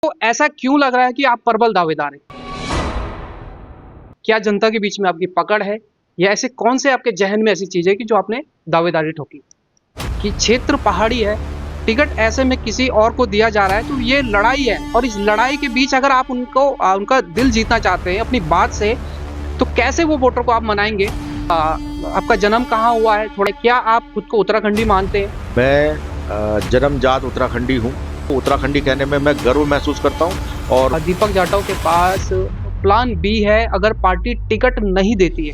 तो ऐसा क्यों लग रहा है कि आप प्रबल दावेदार हैं? क्या जनता के बीच में आपकी पकड़ है या ऐसे कौन से आपके ज़हन में ऐसी चीज़ है कि जो आपने दावेदारी ठोकी? कि क्षेत्र पहाड़ी है, टिकट ऐसे में किसी और को दिया जा रहा है, तो ये लड़ाई है और इस लड़ाई के बीच अगर आप उनका दिल जीतना चाहते हैं अपनी बात से, तो कैसे वो वोटर को आप मनाएँगे? आपका जन्म कहाँ हुआ है? थोड़ा क्या आप खुद को उत्तराखंडी मानते हैं? मैं जन्मजात उत्तराखंडी हूँ। उत्तराखंडी कहने में मैं गर्व महसूस करता हूँ और दीपक जाटव के पास प्लान बी है अगर पार्टी टिकट नहीं देती है।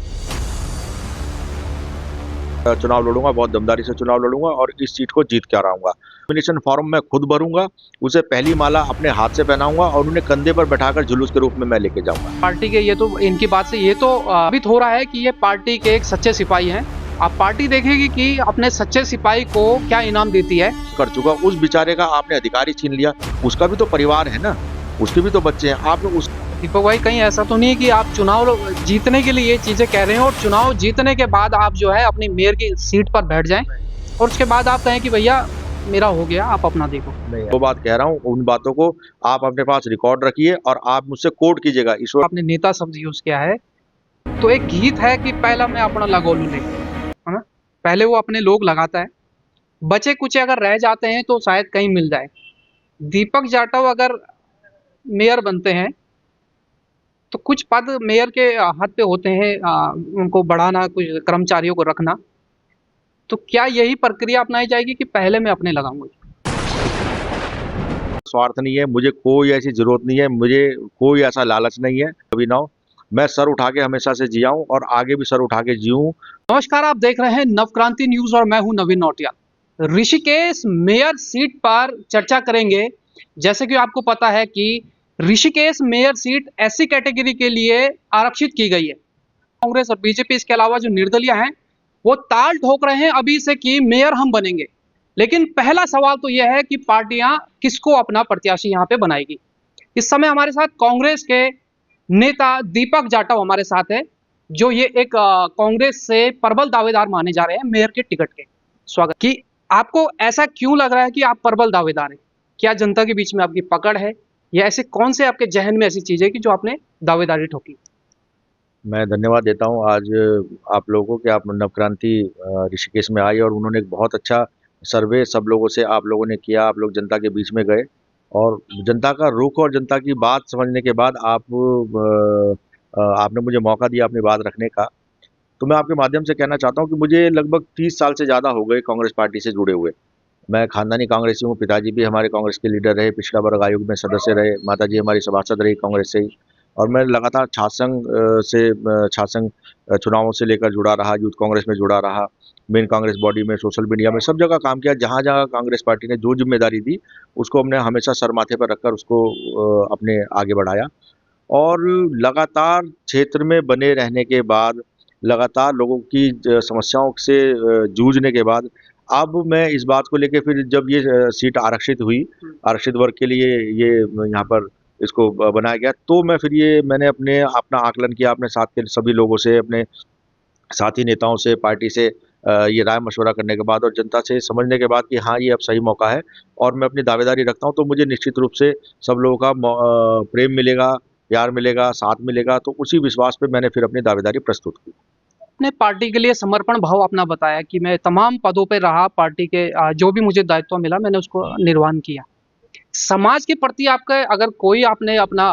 चुनाव लड़ूंगा, बहुत दमदारी से चुनाव लड़ूंगा और इस सीट को जीत के आऊंगा। नॉमिनेशन फॉर्म मैं खुद भरूंगा, उसे पहली माला अपने हाथ से पहनाऊंगा और उन्हें कंधे पर बैठाकर जुलूस के रूप में मैं लेके जाऊंगा। पार्टी के ये तो इनकी बात से ये तो साबित हो रहा है कि ये पार्टी के एक सच्चे सिपाही हैं। अब पार्टी देखेगी कि अपने सच्चे सिपाही को क्या इनाम देती है। कर चुका उस बेचारे का आपने अधिकारी छीन लिया, उसका भी तो परिवार है ना, उसके भी तो बच्चे हैं। आप उस दीपक भाई कहीं ऐसा तो नहीं है कि आप चुनाव जीतने के लिए ये चीजें कह रहे हैं और चुनाव जीतने के बाद आप जो है अपनी मेयर की सीट पर बैठ जाएं और उसके बाद आप कहें कि भैया मेरा हो गया, आप अपना देखो। नहीं, वो बात कह रहा हूँ, उन बातों को आप अपने पास रिकॉर्ड रखिए और आप मुझसे कोट कीजिएगा। ईश्वर आपने नेता शब्द यूज किया है, तो एक गीत है कि पहला मैं अपना लगोलू ले, है ना? पहले वो अपने लोग लगाता है, बचे कुछ अगर रह जाते हैं तो शायद कहीं मिल जाए। दीपक जाटव अगर मेयर बनते हैं तो कुछ पद मेयर के हाथ पे होते हैं, उनको बढ़ाना, कुछ कर्मचारियों को रखना। तो क्या यही प्रक्रिया अपनाई जाएगी कि पहले मैं अपने लगाऊंगा? स्वार्थ नहीं है, मुझे कोई ऐसी जरूरत नहीं है, मुझे कोई ऐसा लालच नहीं है। कभी ना हो, मैं सर उठा के हमेशा से जिया हूं और आगे भी सर उठा के जीऊं। नमस्कार, आप देख रहे हैं नवक्रांति न्यूज और मैं हूं नवीन नौटियाल। ऋषिकेश मेयर सीट पर चर्चा करेंगे। जैसे कि आपको पता है कि Rishikesh mayor seat SC category के लिए आरक्षित की गई है। कांग्रेस और बीजेपी इसके अलावा जो निर्दलीय हैं वो ताल ठोक रहे हैं अभी से कि मेयर हम बनेंगे। लेकिन पहला सवाल तो यह है कि पार्टियां किसको अपना प्रत्याशी यहाँ पे बनाएगी। इस समय हमारे साथ कांग्रेस के नेता दीपक जाटव हमारे साथ है, जो ये एक कांग्रेस से प्रबल दावेदार माने जा रहे हैं मेयर के टिकट के। स्वागत। कि आपको ऐसा क्यों लग रहा है कि आप प्रबल दावेदार हैं? क्या जनता के बीच में आपकी पकड़ है या ऐसे कौन से आपके जहन में ऐसी चीज है कि जो आपने दावेदारी ठोकी? मैं धन्यवाद देता हूं आज आप लोगों को कि आप नवक्रांति ऋषिकेश में आई और उन्होंने एक बहुत अच्छा सर्वे सब लोगों से आप लोगों ने किया। आप लोग जनता के बीच में गए और जनता का रुख और जनता की बात समझने के बाद आपने मुझे मौका दिया अपनी बात रखने का। तो मैं आपके माध्यम से कहना चाहता हूं कि मुझे लगभग 30 साल से ज़्यादा हो गए कांग्रेस पार्टी से जुड़े हुए। मैं खानदानी कांग्रेसी हूँ, पिताजी भी हमारे कांग्रेस के लीडर रहे, पिछड़ा वर्ग आयोग में सदस्य रहे, माताजी हमारी सभासद रही कांग्रेस से ही। और मैं लगातार छात्र संघ चुनावों से लेकर जुड़ा रहा, यूथ कांग्रेस में जुड़ा रहा, मेन कांग्रेस बॉडी में, सोशल मीडिया में, सब जगह काम किया। जहाँ जहाँ कांग्रेस पार्टी ने जो जिम्मेदारी दी उसको हमने हमेशा सर माथे पर रखकर उसको अपने आगे बढ़ाया। और लगातार क्षेत्र में बने रहने के बाद, लगातार लोगों की समस्याओं से जूझने के बाद, अब मैं इस बात को लेके फिर जब ये सीट आरक्षित हुई, आरक्षित वर्ग के लिए ये यहाँ पर इसको बनाया गया, तो मैं फिर ये मैंने अपना आकलन किया, अपने साथ के सभी लोगों से, अपने साथी नेताओं से, पार्टी से ये राय मशवरा करने के बाद और जनता से समझने के बाद कि हाँ, ये अब सही मौका है और मैं अपनी दावेदारी रखता हूँ, तो मुझे निश्चित रूप से सब लोगों का प्रेम मिलेगा, प्यार मिलेगा, साथ मिलेगा। तो उसी विश्वास पे मैंने फिर अपनी दावेदारी प्रस्तुत की। अपने पार्टी के लिए समर्पण भाव अपना बताया कि मैं तमाम पदों पे रहा, पार्टी के जो भी मुझे दायित्व मिला मैंने उसको निर्वहन किया। समाज के प्रति आपका अगर कोई आपने अपना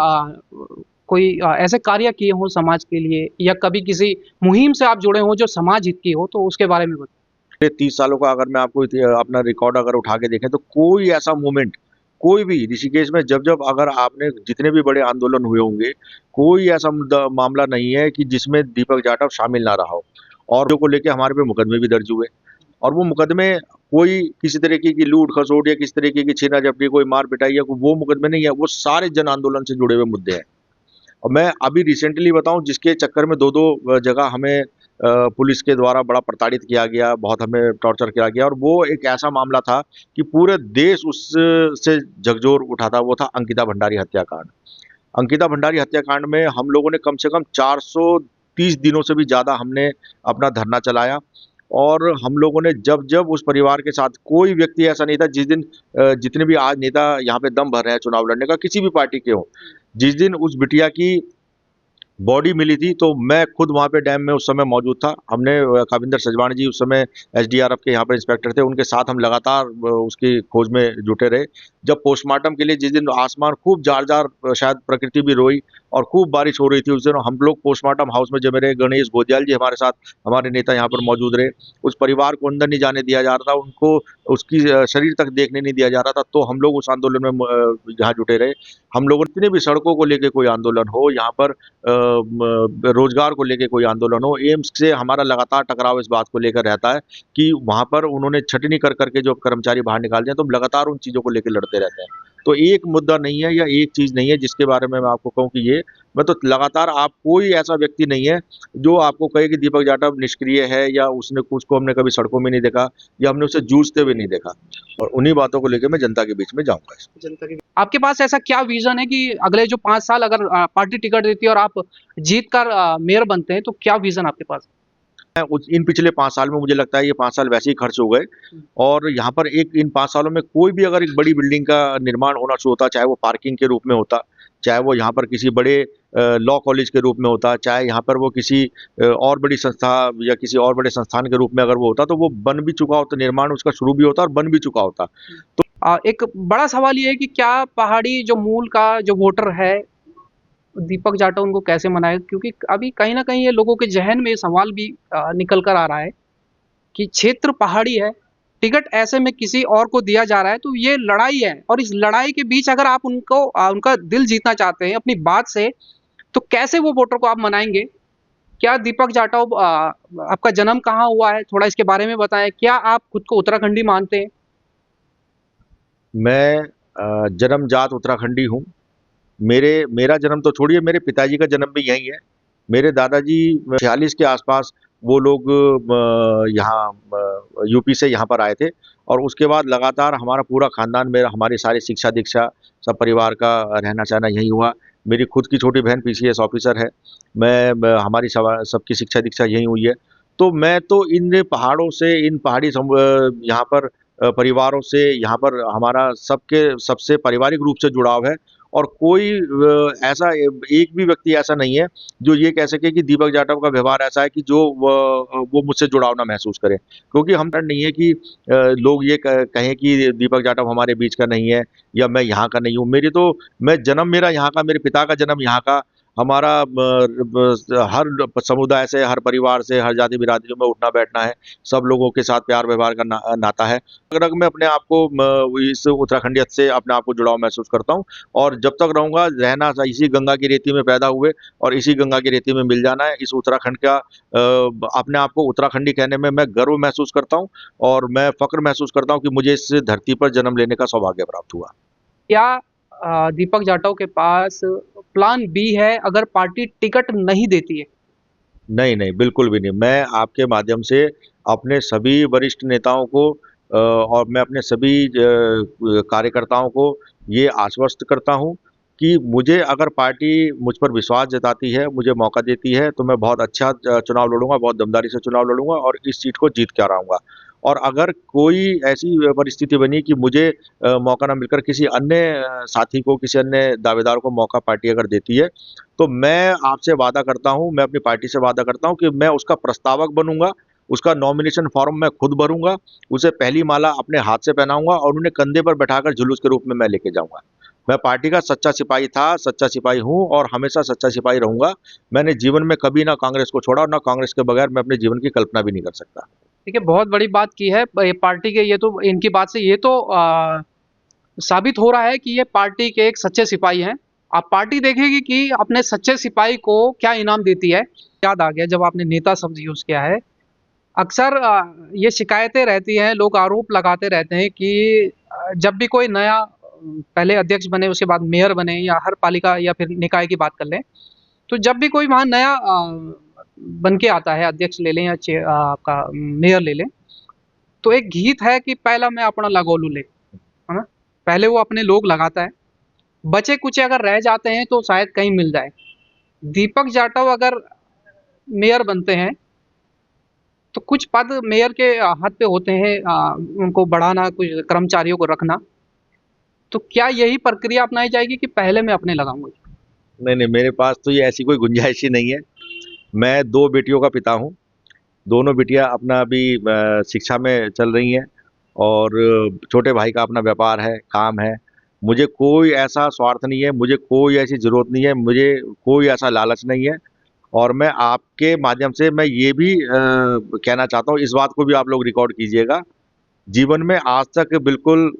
कोई ऐसे कार्य किए हों समाज के लिए या कभी किसी मुहिम से आप जुड़े हों जो समाज हित की हो, तो उसके बारे में बताइए। पिछले 30 सालों का अगर मैं आपको अपना रिकॉर्ड अगर उठा के देखें तो कोई ऐसा मूवमेंट, कोई भी ऋषिकेश में जब अगर आपने जितने भी बड़े आंदोलन हुए होंगे, कोई ऐसा मामला नहीं है कि जिसमें दीपक जाटव शामिल ना रहा हो। और जो को लेके हमारे पे मुकदमे भी दर्ज हुए और वो मुकदमे कोई किसी तरीके की लूट खसोट या किसी तरीके की छीना झपटी, कोई मार पिटाई या वो मुकदमे नहीं है, वो सारे जन आंदोलन से जुड़े हुए मुद्दे हैं। और मैं अभी रिसेंटली बताऊं जिसके चक्कर में दो जगह हमें पुलिस के द्वारा बड़ा प्रताड़ित किया गया, बहुत हमें टॉर्चर किया गया और वो एक ऐसा मामला था कि पूरे देश उससे झकझोर उठा था। वो था अंकिता भंडारी हत्याकांड। अंकिता भंडारी हत्याकांड में हम लोगों ने कम से कम 430 दिनों से भी ज़्यादा हमने अपना धरना चलाया और हम लोगों ने जब जब उस परिवार के साथ, कोई व्यक्ति ऐसा नहीं था जिस दिन जितने भी आज नेता यहाँ पे दम भर रहे हैं चुनाव लड़ने का, किसी भी पार्टी के हों, जिस दिन उस बिटिया की बॉडी मिली थी तो मैं खुद वहाँ पे डैम में उस समय मौजूद था। हमने काविंदर सजवाण जी उस समय एसडीआरएफ के यहाँ पर इंस्पेक्टर थे, उनके साथ हम लगातार उसकी खोज में जुटे रहे। जब पोस्टमार्टम के लिए जिस दिन आसमान खूब जार-जार, शायद प्रकृति भी रोई और खूब बारिश हो रही थी, उस दिन हम लोग पोस्टमार्टम हाउस में जमे रहे। गणेश गोदियाल जी हमारे साथ, हमारे नेता यहाँ पर मौजूद रहे। उस परिवार को अंदर नहीं जाने दिया जा रहा था, उनको उसकी शरीर तक देखने नहीं दिया जा रहा था, तो हम लोग उस आंदोलन में यहाँ जुटे रहे। हम लोगों ने जितने भी सड़कों को लेके कोई आंदोलन हो, यहाँ पर रोजगार को लेके कोई आंदोलन हो, एम्स से हमारा लगातार टकराव इस बात को लेकर रहता है कि वहाँ पर उन्होंने छटनी कर करके जो कर्मचारी बाहर निकाल दिए, तो हम लगातार उन चीज़ों को लेकर लड़ते रहते हैं। तो एक मुद्दा नहीं है या एक चीज़ नहीं है जिसके बारे में मैं आपको कहूँ कि ये, मैं तो लगातार, आप कोई ऐसा व्यक्ति नहीं है जो आपको कहे कि दीपक जाटव निष्क्रिय है या उसने, उसको हमने कभी सड़कों में नहीं देखा या हमने उसे जूझते हुए नहीं देखा। और उन्हीं बातों को लेकर मैं जनता के बीच में जाऊँगा। जनता की आपके पास ऐसा क्या विजन है कि अगले जो 5 साल अगर पार्टी टिकट देती है और आप जीत कर मेयर बनते हैं, तो क्या विजन आपके पास? इन पिछले 5 साल में मुझे लगता है ये 5 साल वैसे ही खर्च हो गए और यहाँ पर एक, इन 5 सालों में कोई भी अगर एक बड़ी बिल्डिंग का निर्माण होना शुरू होता, चाहे वो पार्किंग के रूप में होता, चाहे वो यहाँ पर किसी बड़े लॉ कॉलेज के रूप में होता, चाहे यहाँ पर वो किसी और बड़ी संस्था या किसी और बड़े संस्थान के रूप में अगर वो होता, तो वो बन भी चुका होता, निर्माण उसका शुरू भी होता और बन भी चुका होता। एक बड़ा सवाल ये है कि क्या पहाड़ी जो मूल का जो वोटर है, दीपक जाटव उनको कैसे मनाएगा? क्योंकि अभी कहीं न कहीं ये लोगों के ज़हन में ये सवाल भी निकल कर आ रहा है कि क्षेत्र पहाड़ी है, टिकट ऐसे में किसी और को दिया जा रहा है, तो ये लड़ाई है और इस लड़ाई के बीच अगर आप उनको उनका दिल जीतना चाहते हैं अपनी बात से, तो कैसे वो वोटर को आप मनाएँगे? क्या दीपक जाटव आपका जन्म कहाँ हुआ है? थोड़ा इसके बारे में बताएँ। क्या आप खुद को उत्तराखंडी मानते हैं? मैं जन्मजात उत्तराखंडी हूँ। मेरा जन्म तो छोड़िए, मेरे पिताजी का जन्म भी यहीं है। मेरे दादाजी 46 के आसपास वो लोग यहाँ यूपी से यहाँ पर आए थे और उसके बाद लगातार हमारा पूरा खानदान, मेरा, हमारी सारी शिक्षा दीक्षा, सब परिवार का रहना सहना यहीं हुआ। मेरी खुद की छोटी बहन पीसीएस ऑफिसर है। हमारी सबकी शिक्षा दीक्षा यहीं हुई है। तो मैं तो इन पहाड़ों से, इन पहाड़ी यहाँ पर परिवारों से, यहाँ पर हमारा सबके सबसे पारिवारिक रूप से जुड़ाव है और कोई ऐसा एक भी व्यक्ति ऐसा नहीं है जो ये कह सके कि दीपक जाटव का व्यवहार ऐसा है कि जो वो मुझसे जुड़ाव ना महसूस करे। क्योंकि हम डर नहीं है कि लोग ये कहें कि दीपक जाटव हमारे बीच का नहीं है या मैं यहाँ का नहीं हूँ। मैं जन्म मेरा यहाँ का, मेरे पिता का जन्म यहाँ का, हमारा हर समुदाय से, हर परिवार से, हर जाति बिरादरी में उठना बैठना है, सब लोगों के साथ प्यार व्यवहार का नाता है। अगर मैं अपने आप को इस उत्तराखंडियत से अपने आप को जुड़ाव महसूस करता हूँ और जब तक रहूँगा, रहना इसी गंगा की रेती में पैदा हुए और इसी गंगा की रेती में मिल जाना है। इस उत्तराखंड का अपने आप को उत्तराखंडी कहने में मैं गर्व महसूस करता हूँ और मैं फ़ख्र महसूस करता हूँ कि मुझे इस धरती पर जन्म लेने का सौभाग्य प्राप्त हुआ। क्या दीपक जाटव के पास प्लान बी है अगर पार्टी टिकट नहीं देती है? नहीं, नहीं, बिल्कुल भी नहीं। मैं आपके माध्यम से अपने सभी वरिष्ठ नेताओं को और मैं अपने सभी कार्यकर्ताओं को ये आश्वस्त करता हूँ कि मुझे अगर पार्टी मुझ पर विश्वास जताती है, मुझे मौका देती है, तो मैं बहुत अच्छा चुनाव लड़ूँगा, बहुत दमदारी से चुनाव लड़ूँगा और इस सीट को जीत के आऊँगा। और अगर कोई ऐसी परिस्थिति बनी कि मुझे मौका ना मिलकर किसी अन्य साथी को, किसी अन्य दावेदार को मौका पार्टी अगर देती है, तो मैं आपसे वादा करता हूँ, मैं अपनी पार्टी से वादा करता हूँ कि मैं उसका प्रस्तावक बनूँगा, उसका नॉमिनेशन फॉर्म मैं खुद भरूँगा, उसे पहली माला अपने हाथ से पहनाऊँगा और उन्हें कंधे पर बैठाकर जुलूस के रूप में मैं लेके जाऊँगा। मैं पार्टी का सच्चा सिपाही था, सच्चा सिपाही हूँ और हमेशा सच्चा सिपाही रहूँगा। मैंने जीवन में कभी ना कांग्रेस को छोड़ा और ना कांग्रेस के बगैर मैं अपने जीवन की कल्पना भी नहीं कर सकता। ठीक है, बहुत बड़ी बात की है ये पार्टी के, ये तो इनकी बात से ये तो साबित हो रहा है कि ये पार्टी के एक सच्चे सिपाही हैं। अब पार्टी देखेगी कि अपने सच्चे सिपाही को क्या इनाम देती है। याद आ गया जब आपने नेता शब्द यूज़ किया है। अक्सर ये शिकायतें रहती हैं, लोग आरोप लगाते रहते हैं कि जब भी कोई नया पहले अध्यक्ष बने, उसके बाद मेयर बने या हर पालिका या फिर निकाय की बात कर लें, तो जब भी कोई वहाँ नया बन के आता है, अध्यक्ष ले लें या आपका मेयर ले लें, तो एक गीत है कि पहला मैं अपना लगोलू ले, है ना? पहले वो अपने लोग लगाता है, बचे-कुचे अगर रह जाते हैं तो शायद कहीं मिल जाए। दीपक जाटव अगर मेयर बनते हैं, तो कुछ पद मेयर के हाथ पे होते हैं, उनको बढ़ाना, कुछ कर्मचारियों को रखना। तो क्या यही प्रक्रिया अपनाई जाएगी कि पहले मैं अपने लगाऊंगा? नहीं नहीं, मेरे पास तो ये ऐसी कोई गुंजाइश ही नहीं है। मैं दो बेटियों का पिता हूँ। दोनों बिटियां अपना अभी शिक्षा में चल रही हैं, और छोटे भाई का अपना व्यापार है, काम है। मुझे कोई ऐसा स्वार्थ नहीं है, मुझे कोई ऐसी ज़रूरत नहीं है, मुझे कोई ऐसा लालच नहीं है। और मैं आपके माध्यम से मैं ये भी कहना चाहता हूँ, इस बात को भी आप लोग रिकॉर्ड कीजिएगा। जीवन में आज तक बिल्कुल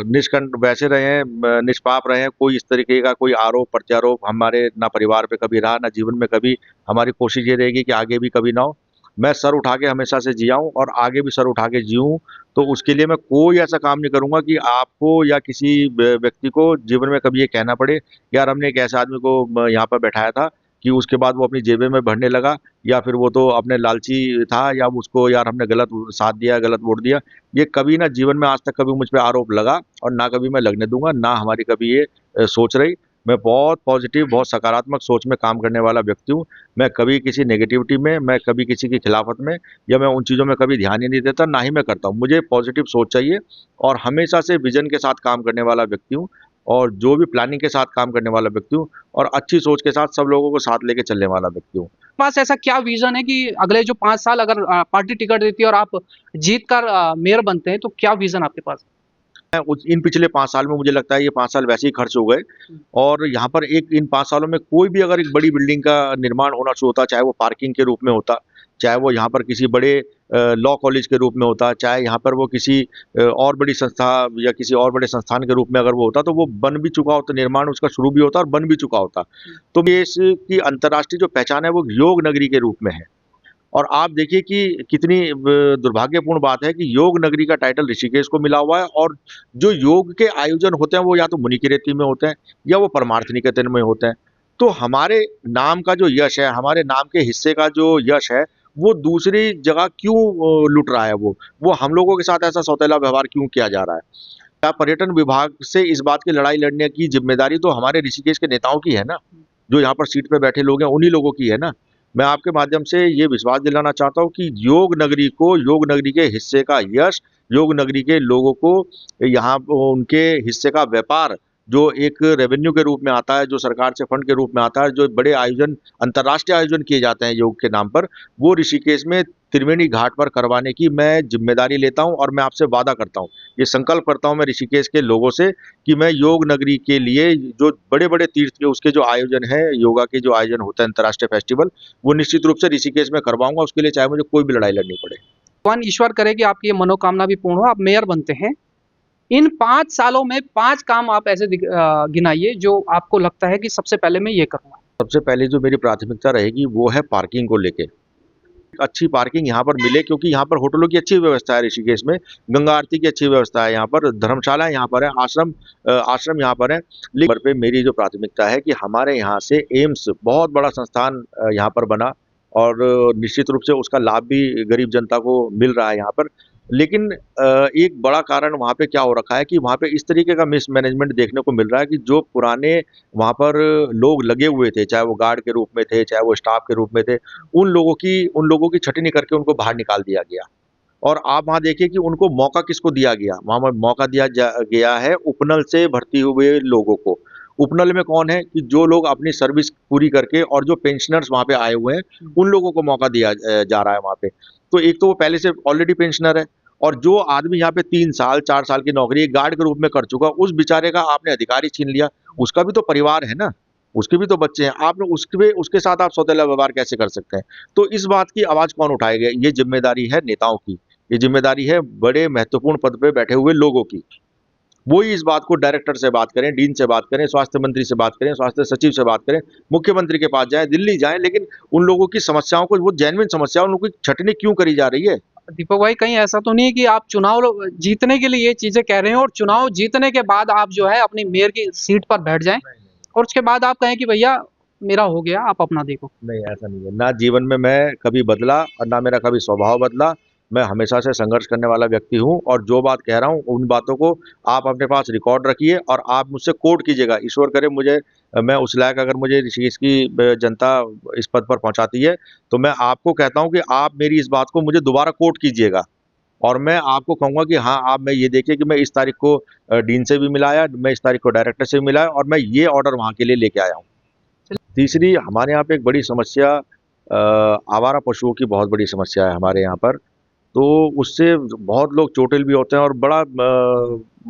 निष्कंठ वैसे रहे हैं, निष्पाप रहे हैं। कोई इस तरीके का कोई आरोप प्रत्यारोप हमारे ना परिवार पे कभी रहा, ना जीवन में कभी। हमारी कोशिश ये रहेगी कि आगे भी कभी ना हो। मैं सर उठा के हमेशा से जिया हूँ और आगे भी सर उठा के जीऊँ। तो उसके लिए मैं कोई ऐसा काम नहीं करूँगा कि आपको या किसी व्यक्ति को जीवन में कभी ये कहना पड़े, यार हमने एक ऐसे आदमी को यहाँ पर बैठाया था कि उसके बाद वो अपनी जेबें में भरने लगा, या फिर वो तो अपने लालची था, या उसको यार हमने गलत साथ दिया, गलत वोट दिया। ये कभी ना जीवन में आज तक कभी मुझ पे आरोप लगा, और ना कभी मैं लगने दूंगा, ना हमारी कभी ये सोच रही। मैं बहुत पॉजिटिव, बहुत सकारात्मक सोच में काम करने वाला व्यक्ति हूँ। मैं कभी किसी नेगेटिविटी में, मैं कभी किसी की खिलाफत में, या मैं उन चीज़ों में कभी ध्यान ही नहीं देता, ना ही मैं करता हूँ। मुझे पॉजिटिव सोच चाहिए, और हमेशा से विजन के साथ काम करने वाला व्यक्ति हूँ, और जो भी प्लानिंग के साथ काम करने वाला व्यक्ति हूँ, और अच्छी सोच के साथ सब लोगों को साथ लेके चलने वाला व्यक्ति हूँ। पास ऐसा क्या विजन है कि अगले जो 5 साल अगर पार्टी टिकट देती है और आप जीत कर मेयर बनते हैं, तो क्या विजन आपके पास है? इन पिछले 5 साल में मुझे लगता है ये 5 साल वैसे ही खर्च हो गए, और यहाँ पर एक इन 5 सालों में कोई भी अगर एक बड़ी बिल्डिंग का निर्माण होना शुरू होता, चाहे वो पार्किंग के रूप में होता, चाहे वो यहाँ पर किसी बड़े लॉ कॉलेज के रूप में होता, चाहे यहाँ पर वो किसी और बड़ी संस्था या किसी और बड़े संस्थान के रूप में अगर वो होता, तो वो बन भी चुका होता, निर्माण उसका शुरू भी होता और बन भी चुका होता। तो देश की अंतर्राष्ट्रीय जो पहचान है वो योग नगरी के रूप में है। और आप देखिए कि कितनी दुर्भाग्यपूर्ण बात है कि योग नगरी का टाइटल ऋषिकेश को मिला हुआ है, और जो योग के आयोजन होते हैं वो या तो मुनिकीरेती में होते हैं, या वो परमार्थ निकेतन में होते हैं। तो हमारे नाम का जो यश है, हमारे नाम के हिस्से का जो यश है, वो दूसरी जगह क्यों लुट रहा है? वो हम लोगों के साथ ऐसा सौतेला व्यवहार क्यों किया जा रहा है? क्या पर्यटन विभाग से इस बात की लड़ाई लड़ने की जिम्मेदारी तो हमारे ऋषिकेश के नेताओं की है ना? जो यहाँ पर सीट पे बैठे लोग हैं, उन्हीं लोगों की है ना? मैं आपके माध्यम से ये विश्वास दिलाना चाहता हूँ कि योग नगरी को, योग नगरी के हिस्से का यश, योग नगरी के लोगों को यहाँ उनके हिस्से का व्यापार, जो एक रेवेन्यू के रूप में आता है, जो सरकार से फंड के रूप में आता है, जो बड़े आयोजन, अंतर्राष्ट्रीय आयोजन किए जाते हैं योग के नाम पर, वो ऋषिकेश में त्रिवेणी घाट पर करवाने की मैं जिम्मेदारी लेता हूँ, और मैं आपसे वादा करता हूँ, ये संकल्प करता हूँ मैं ऋषिकेश के लोगों से, कि मैं योग नगरी के लिए जो बड़े-बड़े तीर्थ के उसके जो आयोजन है, योगा के जो आयोजन होते हैं अंतर्राष्ट्रीय फेस्टिवल, वो निश्चित रूप से ऋषिकेश में करवाऊँगा, उसके लिए चाहे मुझे कोई भी लड़ाई लड़नी पड़े। भगवान ईश्वर करे कि आपकी ये मनोकामना भी पूर्ण हो, आप मेयर बनते हैं। इन 5 सालों में 5 काम आप ऐसे गिनाइए जो आपको लगता है कि सबसे पहले मैं ये करूँगा। सबसे पहले जो मेरी प्राथमिकता रहेगी वो है पार्किंग को लेके। अच्छी पार्किंग यहाँ पर मिले, क्योंकि यहाँ पर होटलों की अच्छी व्यवस्था है ऋषिकेश में, गंगा आरती की अच्छी व्यवस्था है यहाँ पर, धर्मशाला यहाँ पर है, आश्रम यहाँ पर है। लेकिन पे मेरी जो प्राथमिकता है कि हमारे यहाँ से एम्स बहुत बड़ा संस्थान यहाँ पर बना, और निश्चित रूप से उसका लाभ भी गरीब जनता को मिल रहा है यहाँ पर। लेकिन एक बड़ा कारण वहाँ पे क्या हो रखा है कि वहाँ पे इस तरीके का मिसमैनेजमेंट देखने को मिल रहा है कि जो पुराने वहाँ पर लोग लगे हुए थे, चाहे वो गार्ड के रूप में थे, चाहे वो स्टाफ के रूप में थे, उन लोगों की छँटनी करके उनको बाहर निकाल दिया गया। और आप वहाँ देखिए कि उनको मौका किसको दिया गया? वहाँ पर मौका गया है उपनल से भर्ती हुए लोगों को। उपनल में कौन है कि जो लोग अपनी सर्विस पूरी करके, और जो पेंशनर्स वहाँ पे आए हुए हैं, उन लोगों को मौका दिया जा रहा है वहाँ पे। तो एक तो वो पहले से ऑलरेडी पेंशनर है, और जो आदमी यहाँ पे 3 साल, 4 साल की नौकरी एक गार्ड के रूप में कर चुका, उस बेचारे का आपने अधिकार ही छीन लिया। उसका भी तो परिवार है ना, उसके भी तो बच्चे हैं। आपने उसके साथ आप सौतेला व्यवहार कैसे कर सकते हैं? तो इस बात की आवाज़ कौन उठाएगा? ये ज़िम्मेदारी है नेताओं की। ये ज़िम्मेदारी है बड़े महत्वपूर्ण पद पे बैठे हुए लोगों की। वो ही इस बात को डायरेक्टर से बात करें, डीन से बात करें, स्वास्थ्य मंत्री से बात करें, स्वास्थ्य सचिव से बात करें, मुख्यमंत्री के पास जाएँ, दिल्ली जाएँ, लेकिन उन लोगों की समस्याओं को, वो जेन्युइन समस्या है, उन लोगों की छँटनी क्यों करी जा रही है? दीपक भाई, कहीं ऐसा तो नहीं है कि आप चुनाव जीतने के लिए ये चीज़ें कह रहे हैं और चुनाव जीतने के बाद आप जो है अपनी मेयर की सीट पर बैठ जाएँ और उसके बाद आप कहें कि भैया मेरा हो गया, आप अपना देखो? नहीं, ऐसा नहीं है। ना जीवन में मैं कभी बदला, और ना मेरा कभी स्वभाव बदला। मैं हमेशा से संघर्ष करने वाला व्यक्ति हूँ और जो बात कह रहा हूँ उन बातों को आप अपने पास रिकॉर्ड रखिए और आप मुझसे कोट कीजिएगा। ईश्वर करे मुझे मैं उस लायक अगर मुझे ऋषिकेश की जनता इस पद पर पहुँचाती है, तो मैं आपको कहता हूँ कि आप मेरी इस बात को मुझे दोबारा कोट कीजिएगा। और मैं आपको कहूँगा कि हाँ, आप मैं ये देखिए कि मैं इस तारीख को डीन से भी मिलाया, मैं इस तारीख को डायरेक्टर से भी मिलाया और मैं ये ऑर्डर वहाँ के लिए लेके आया हूँ। तीसरी हमारे यहाँ पे एक बड़ी समस्या आवारा पशुओं की बहुत बड़ी समस्या है हमारे यहाँ पर। तो उससे बहुत लोग चोटिल भी होते हैं और बड़ा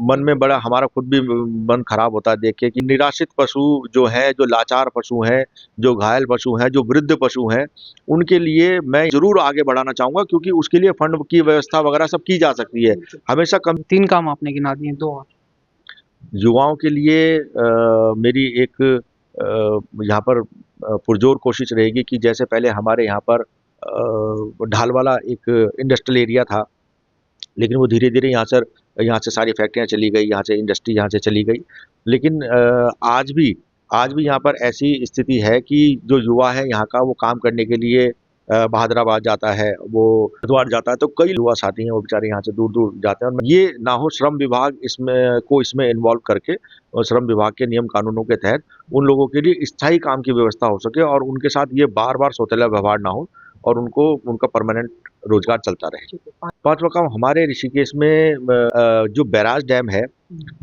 मन में बड़ा हमारा खुद भी मन खराब होता है देख के कि निराश्रित पशु जो हैं, जो लाचार पशु हैं, जो घायल पशु हैं, जो वृद्ध पशु हैं, उनके लिए मैं ज़रूर आगे बढ़ाना चाहूँगा क्योंकि उसके लिए फंड की व्यवस्था वगैरह सब की जा सकती है। हमेशा कम 3 काम आपने गिना दिए, 2 और। युवाओं के लिए मेरी एक यहाँ पर पुरजोर कोशिश रहेगी कि जैसे पहले हमारे यहाँ पर ढालवाला एक इंडस्ट्रियल एरिया था, लेकिन वो धीरे-धीरे यहाँ से सारी फैक्ट्रियाँ चली गई, यहाँ से इंडस्ट्री यहाँ से चली गई। लेकिन आज भी यहाँ पर ऐसी स्थिति है कि जो युवा है यहाँ का वो काम करने के लिए बहादुराबाद जाता है, वो हरिद्वार जाता है, तो कई युवा साथी हैं वो बेचारे यहाँ से दूर-दूर जाते हैं और ये ना हो श्रम विभाग इसमें इन्वॉल्व करके और श्रम विभाग के नियम कानूनों के तहत उन लोगों के लिए स्थायी काम की व्यवस्था हो सके और उनके साथ ये बार-बार सौतेला व्यवहार ना हो और उनको उनका परमानेंट रोजगार चलता रहे। पाँचवा काम हमारे ऋषिकेश में जो बैराज डैम है,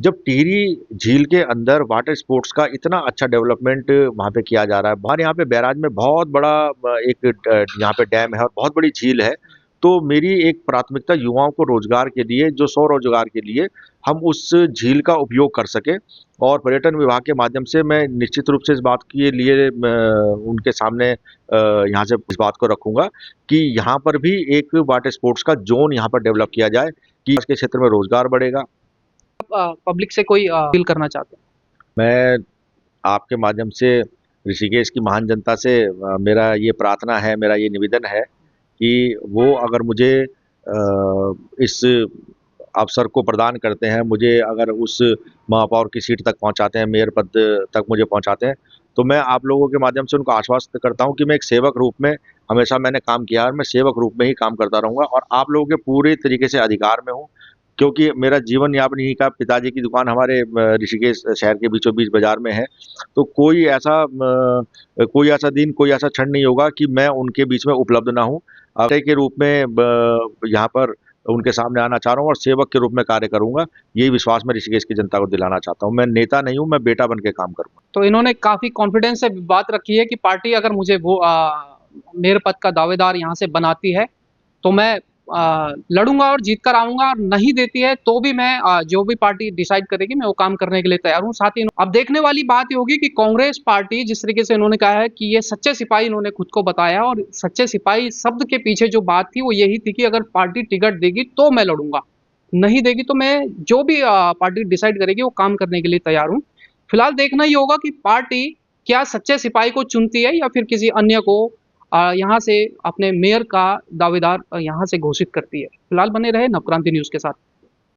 जब टिहरी झील के अंदर वाटर स्पोर्ट्स का इतना अच्छा डेवलपमेंट वहाँ पे किया जा रहा है। हमारे यहाँ पे बैराज में बहुत बड़ा यहाँ पे डैम है और बहुत बड़ी झील है। तो मेरी एक प्राथमिकता युवाओं को रोजगार के लिए, जो स्वरोजगार के लिए हम उस झील का उपयोग कर सकें और पर्यटन विभाग के माध्यम से मैं निश्चित रूप से इस बात के लिए उनके सामने यहाँ से इस बात को रखूँगा कि यहाँ पर भी एक वाटर स्पोर्ट्स का ज़ोन यहाँ पर डेवलप किया जाए कि इसके क्षेत्र में रोजगार बढ़ेगा। पब्लिक से कोई अपील करना चाहते हैं? मैं आपके माध्यम से ऋषिकेश की महान जनता से मेरा ये प्रार्थना है, मेरा ये निवेदन है कि वो अगर मुझे इस अवसर को प्रदान करते हैं, मुझे अगर उस महापौर की सीट तक पहुँचाते हैं, मेयर पद तक मुझे पहुँचाते हैं, तो मैं आप लोगों के माध्यम से उनको आश्वस्त करता हूँ कि मैं एक सेवक रूप में हमेशा मैंने काम किया है और मैं सेवक रूप में ही काम करता रहूँगा और आप लोगों के पूरे तरीके से अधिकार में हूँ। क्योंकि मेरा जीवन यापन यहीं का, पिताजी की दुकान हमारे ऋषिकेश शहर के बीचों-बीच बाज़ार में है। तो कोई ऐसा दिन, कोई ऐसा क्षण नहीं होगा कि मैं उनके बीच में उपलब्ध ना हूँ। के रूप में यहाँ पर उनके सामने आना चाह रहा हूँ और सेवक के रूप में कार्य करूँगा। यही विश्वास मैं ऋषिकेश की जनता को दिलाना चाहता हूँ। मैं नेता नहीं हूँ, मैं बेटा बन के काम करूँगा। तो इन्होंने काफ़ी कॉन्फिडेंस से बात रखी है कि पार्टी अगर मुझे वो मेयर पद का दावेदार यहाँ से बनाती है, तो मैं लड़ूँगा और जीत कर आऊँगा और नहीं देती है तो भी मैं जो भी पार्टी डिसाइड करेगी मैं वो काम करने के लिए तैयार हूँ। साथ ही अब देखने वाली बात ये होगी कि कांग्रेस पार्टी जिस तरीके से इन्होंने कहा है कि ये सच्चे सिपाही इन्होंने खुद को बताया और सच्चे सिपाही शब्द के पीछे जो बात थी वो यही थी कि अगर पार्टी टिकट देगी तो मैं लड़ूँगा, नहीं देगी तो मैं जो भी पार्टी डिसाइड करेगी वो काम करने के लिए तैयार हूँ। फिलहाल देखना ही होगा कि पार्टी क्या सच्चे सिपाही को चुनती है या फिर किसी अन्य को यहाँ से अपने मेयर का दावेदार यहाँ से घोषित करती है। फिलहाल बने रहे नवक्रांति न्यूज़ के साथ।